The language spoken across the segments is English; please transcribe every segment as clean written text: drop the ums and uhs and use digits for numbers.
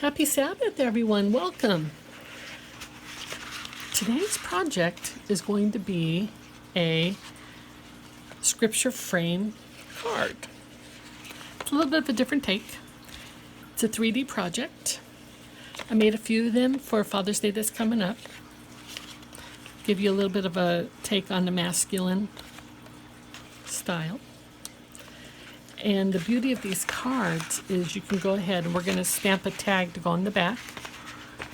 Happy Sabbath, everyone. Welcome. Today's project is going to be a scripture frame card. It's a little bit of a different take. It's a 3D project. I made a few of them for Father's Day that's coming up. Give you a little bit of a take on the masculine style. And the beauty of these cards is you can go ahead, and we're going to stamp a tag to go on the back,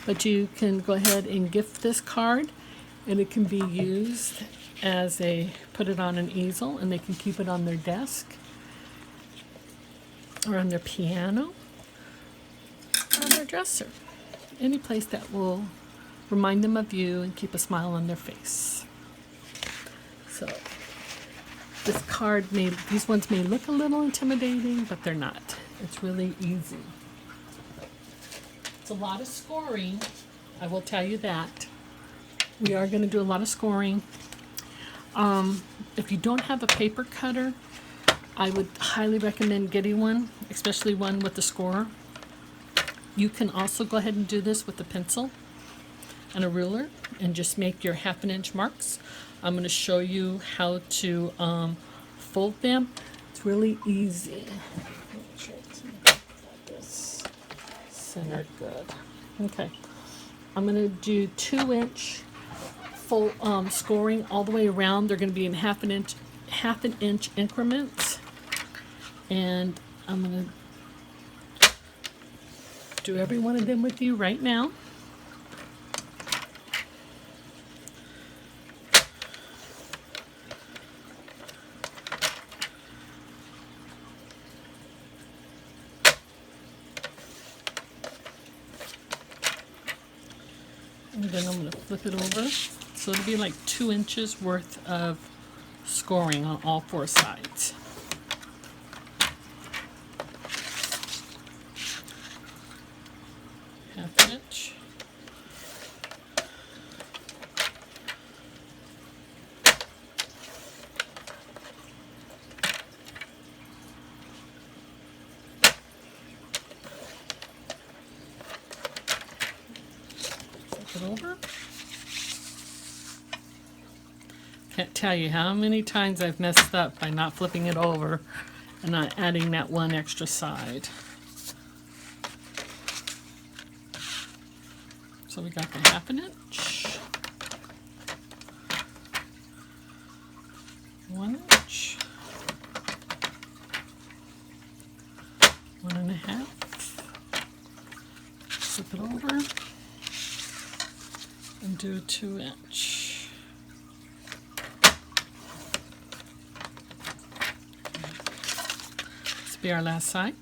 but you can go ahead and gift this card, and it can be used as put it on an easel, and they can keep it on their desk or on their piano or on their dresser. Any place that will remind them of you and keep a smile on their face. So this card these ones may look a little intimidating, but they're not. It's really easy. It's a lot of scoring, I will tell you that. We are going to do a lot of scoring. If you don't have a paper cutter, I would highly recommend getting one, especially one with a scorer. You can also go ahead and do this with a pencil and a ruler and just make your 1/2 inch marks. I'm going to show you how to fold them. It's really easy. Make sure it's this centered good. Okay, I'm going to do 2-inch full scoring all the way around. They're going to be in 1/2 inch increments, and I'm going to do every one of them with you right now. And then I'm going to flip it over. So it'll be like 2 inches worth of scoring on all 4 sides. Half inch. Flip it over. Can't tell you how many times I've messed up by not flipping it over and not adding that one extra side. So we got the 1/2 inch, 1 inch, 1.5. Flip it over and do a 2 inch. This will be our last side.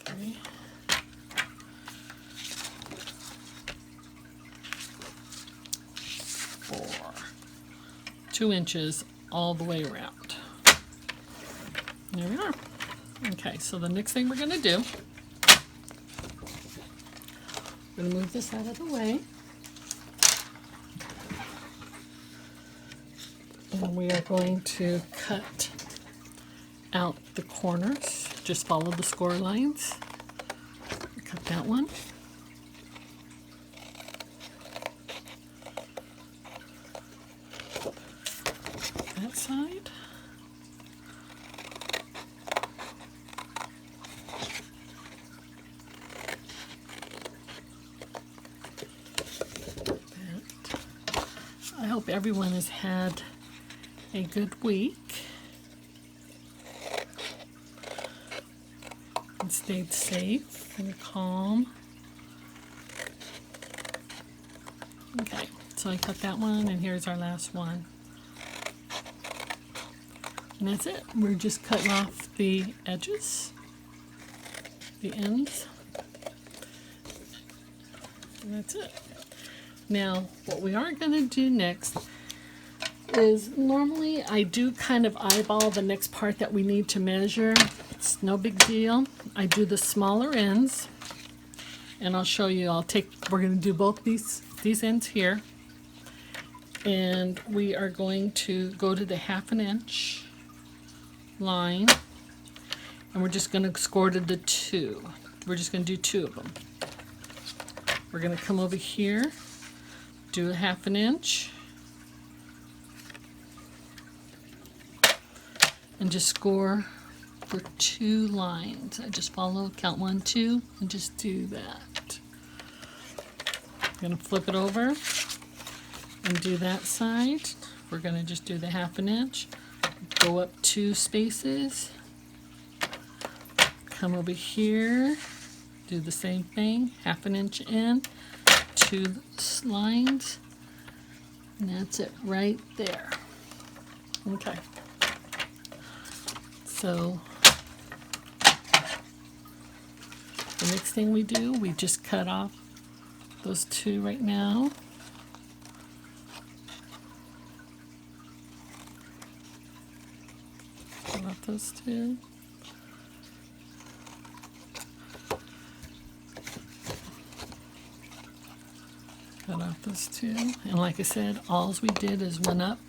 Okay. 4. 2 inches all the way around. There we are. Okay, so the next thing we're going to do, we're going to move this out of the way. And we are going to cut out the corners. Just follow the score lines. Cut that one. That side. I hope everyone has had a good week and stayed safe and calm. Okay, so I cut that one, and here's our last one. And that's it. We're just cutting off the edges, the ends, and that's it. Now, what we are going to do next is, normally I do kind of eyeball the next part that we need to measure. It's no big deal. I do the smaller ends, and I'll show you. We're going to do both these ends here, And we are going to go to the 1/2 inch line, and we're just going to score to the 2. We're just going to do 2 of them. We're going to come over here, do a 1/2 inch, and just score for 2 lines. I just follow, count 1, 2, and just do that. I'm going to flip it over and do that side. We're going to just do the 1/2 inch, go up 2 spaces, come over here, do the same thing, 1/2 inch in, 2 lines, and that's it right there. Okay. So the next thing we do, we just cut off those 2 right now. Cut off those 2. Cut off those 2. And like I said, all we did is went up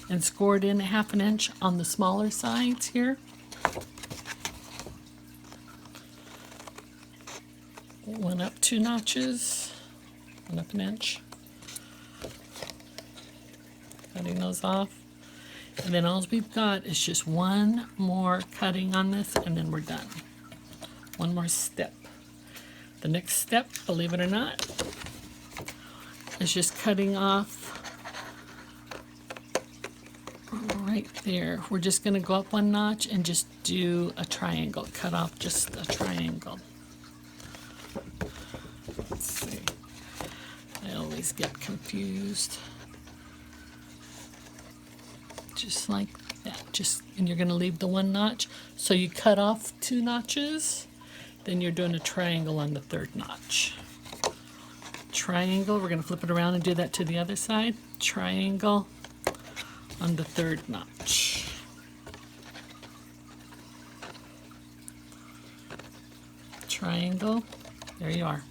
and scored in a 1/2 inch on the smaller sides here. Went up 2 notches, went up 1 inch. Cutting those off. And then all we've got is just 1 more cutting on this, and then we're done. 1 more step. The next step, believe it or not, is just cutting off right there. We're just going to go up 1 notch and just do a triangle. Cut off just a triangle. Let's see. I always get confused. Just like that. And you're going to leave the 1 notch. So you cut off 2 notches, then you're doing a triangle on the 3rd notch. Triangle, we're going to flip it around and do that to the other side. Triangle on the 3rd notch. Triangle, there you are.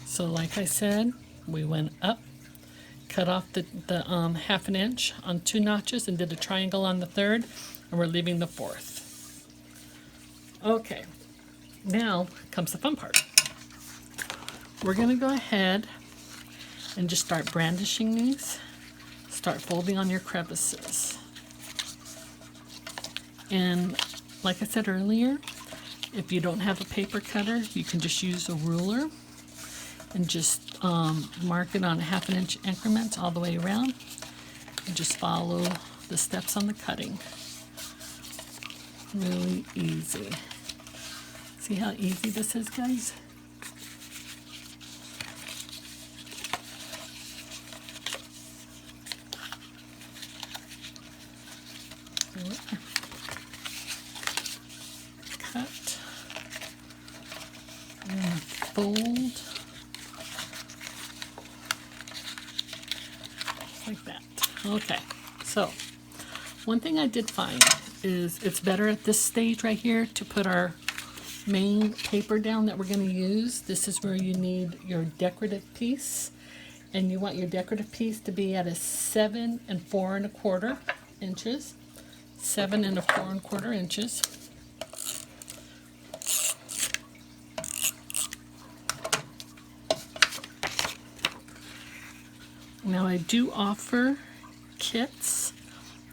So like I said, we went up, cut off the 1/2 inch on 2 notches and did a triangle on the 3rd, and we're leaving the 4th. Okay, now comes the fun part. We're going to go ahead and just start brandishing these. Start folding on your crevices. And like I said earlier, if you don't have a paper cutter, you can just use a ruler and just mark it on 1/2 inch increments all the way around, and just follow the steps on the cutting. Really easy. See how easy this is, guys? Cut and fold like that. Okay, so one thing I did find is it's better at this stage right here to put our main paper down that we're going to use. This is where you need your decorative piece, and you want your decorative piece to be at a 7 4 1/4 inches. 7 4 1/4 inches. Now I do offer kits.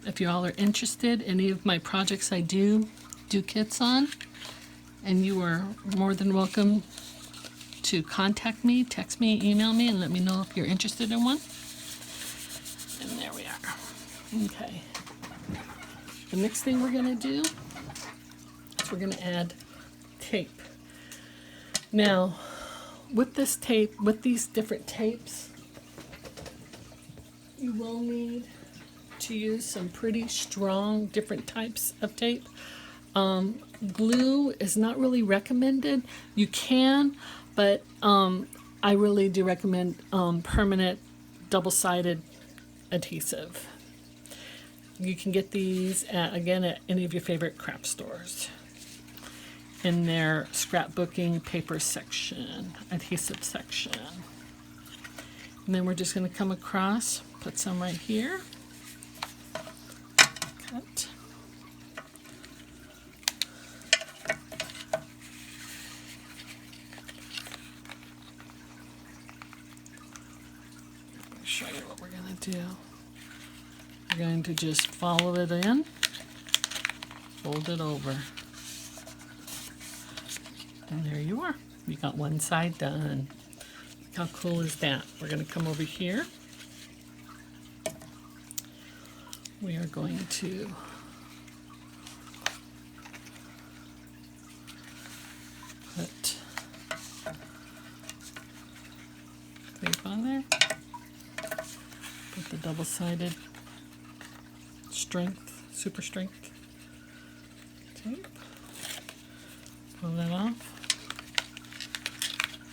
If you all are interested, any of my projects I do kits on, and you are more than welcome to contact me, text me, email me, and let me know if you're interested in one. And there we are. Okay. The next thing we're going to do is we're going to add tape. Now, with this tape, with these different tapes, you will need to use some pretty strong different types of tape. Glue is not really recommended. You can, but I really do recommend permanent double-sided adhesive. You can get these at any of your favorite craft stores in their scrapbooking paper section, adhesive section. And then we're just going to come across, put some right here. Cut. Let me show you what we're going to do. We're going to just follow it in, fold it over. And there you are. You got one side done. Look how cool is that? We're going to come over here. We are going to put tape on there. Put the double-sided strength, super strength tape. Pull that off.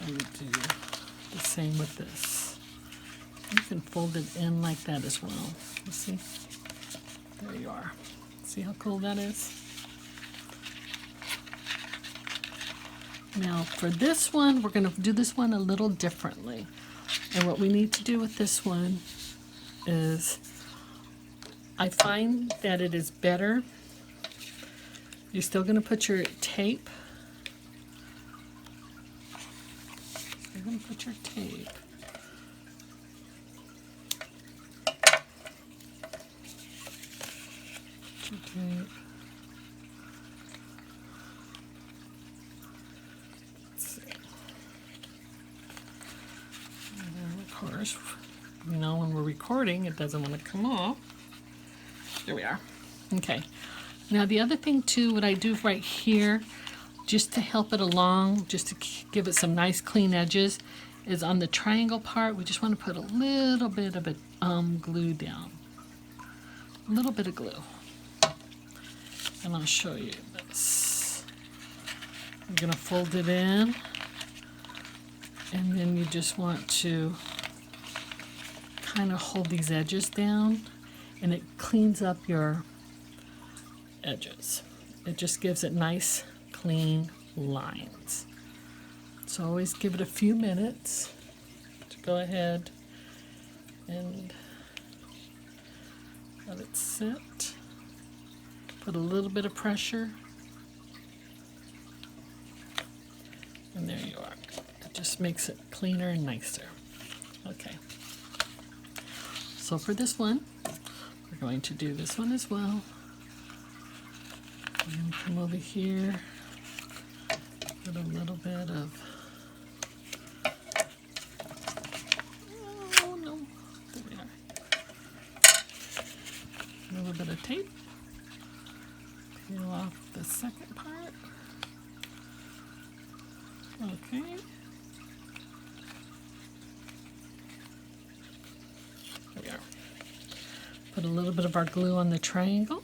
I would do the same with this. You can fold it in like that as well. You see? There you are. See how cool that is? Now for this one, we're going to do this one a little differently. And what we need to do with this one is, I find that it is better. You're still going to put your tape. You're going to put your tape. Tape. Let's see. And then of course, you know, when we're recording, it doesn't want to come off. There we are. Okay. Now the other thing too, what I do right here, just to help it along, just to give it some nice clean edges, is on the triangle part, we just want to put a little bit of glue down. A little bit of glue. And I'll show you this. I'm going to fold it in, and then you just want to kind of hold these edges down, and it cleans up your edges. It just gives it nice, clean lines. So always give it a few minutes to go ahead and let it sit. Put a little bit of pressure, and there you are. It just makes it cleaner and nicer. Okay. So for this one, we're going to do this one as well. I'm going to come over here, put a little bit of, oh no, there we are. A little bit of tape. Peel off the second part. Okay. There we are. Put a little bit of our glue on the triangle.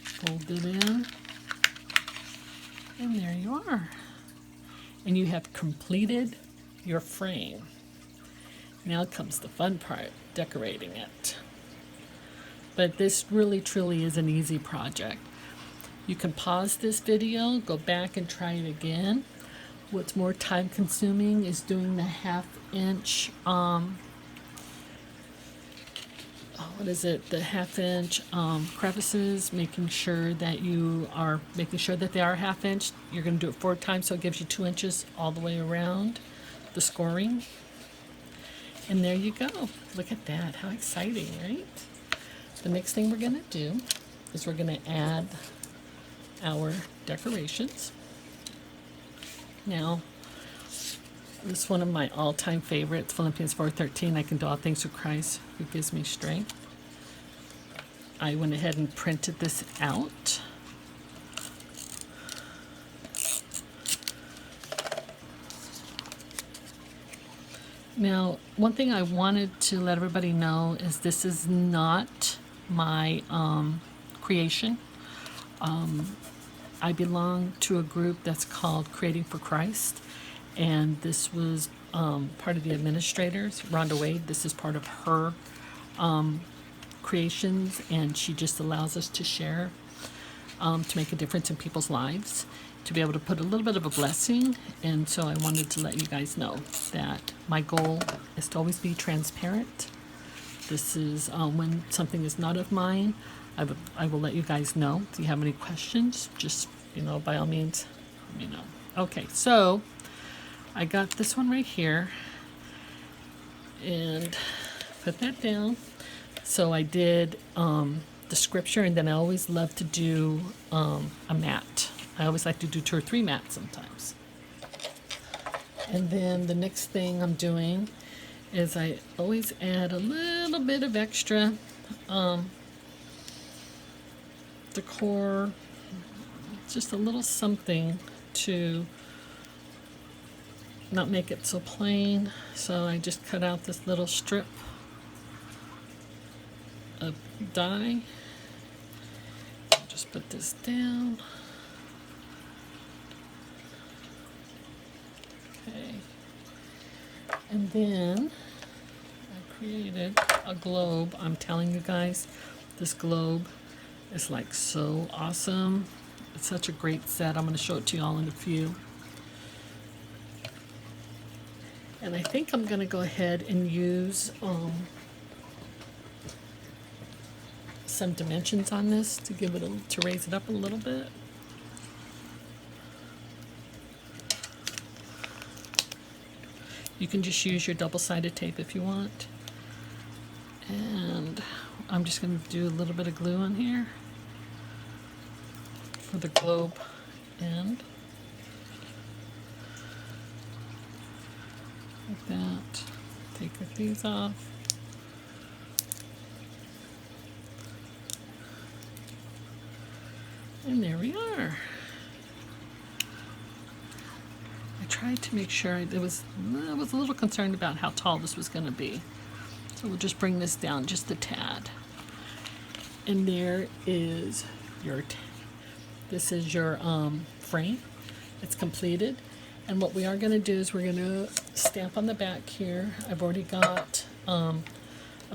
Fold it in. And there you are. And you have completed your frame. Now comes the fun part, decorating it. But this really truly is an easy project. You can pause this video, go back and try it again. What's more time consuming is doing the 1/2 inch the 1/2 inch crevices, making sure that they are 1/2 inch. You're going to do it 4 times, so it gives you 2 inches all the way around the scoring. And there you go. Look at that. How exciting, right? The next thing we're going to do is we're going to add our decorations. Now, this is one of my all-time favorites, Philippians 4:13. I can do all things through Christ who gives me strength. I went ahead and printed this out. Now, one thing I wanted to let everybody know is this is not my creation. I belong to a group that's called Creating for Christ, and this was part of the administrators, Rhonda Wade. This is part of her creations, and she just allows us to share. to make a difference in people's lives, to be able to put a little bit of a blessing. And so I wanted to let you guys know that my goal is to always be transparent. This is when something is not of mine, I will let you guys know. If you have any questions, just, by all means, let me know. Okay, so I got this one right here and put that down. So I did the scripture, and then I always love to do a mat. I always like to do 2 or 3 mats sometimes. And then the next thing I'm doing is I always add a little bit of extra decor, just a little something to not make it so plain. So I just cut out this little strip of dye. Just put this down. Okay. And then I created a globe. I'm telling you guys, this globe is like so awesome. It's such a great set. I'm going to show it to you all in a few. And I think I'm going to go ahead and use some dimensions on this to give it to raise it up a little bit. You can just use your double-sided tape if you want. And I'm just going to do a little bit of glue on here for the globe end. Like that. Take these off. And there we are. I tried to make sure I was a little concerned about how tall this was going to be. So we'll just bring this down just a tad. And there is your, this is your frame. It's completed. And what we are going to do is we're going to stamp on the back here. I've already got a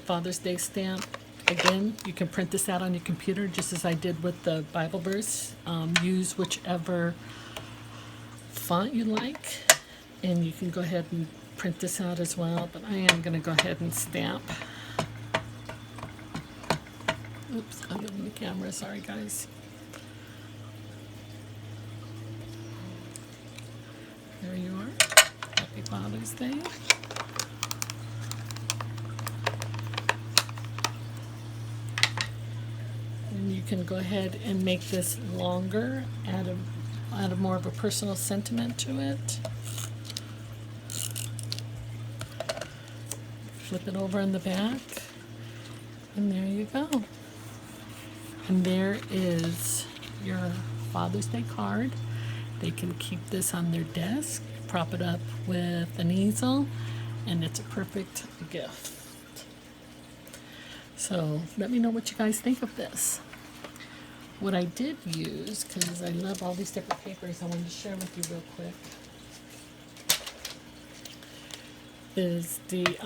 Father's Day stamp. Again, you can print this out on your computer just as I did with the Bible verse. Use whichever font you like, and you can go ahead and print this out as well, but I am going to go ahead and stamp. Oops, I'm getting the camera, sorry guys. There you are. Happy Father's Day. And you can go ahead and make this longer, add a more of a personal sentiment to it. Flip it over in the back, and there you go. And there is your Father's Day card. They can keep this on their desk, prop it up with an easel, and it's a perfect gift. So let me know what you guys think of this. What I did use, because I love all these different papers, I wanted to share with you real quick, is the,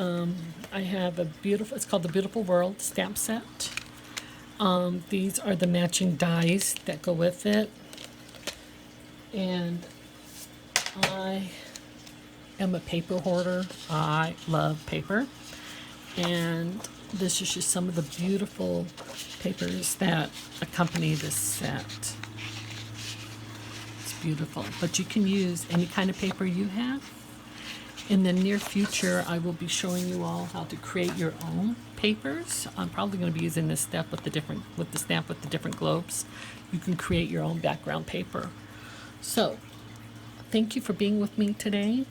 I have a beautiful, it's called the Beautiful World stamp set. These are the matching dies that go with it. And I am a paper hoarder. I love paper. And this is just some of the beautiful papers that accompany this set. It's beautiful. But you can use any kind of paper you have. In the near future, I will be showing you all how to create your own papers. I'm probably going to be using this step with the stamp with the different globes. You can create your own background paper. So, thank you for being with me today.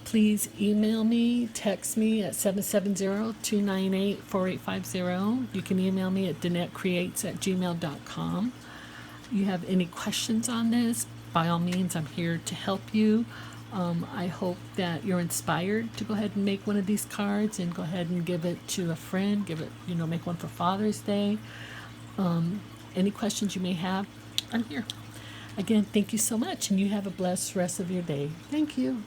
Please email me, text me at 770-298-4850. You can email me at danettecreates@gmail.com. You have any questions on this, by all means, I'm here to help you. I hope that you're inspired to go ahead and make one of these cards and go ahead and give it to a friend. Give it, make one for Father's Day. Any questions you may have, I'm here. Again, thank you so much, and you have a blessed rest of your day. Thank you.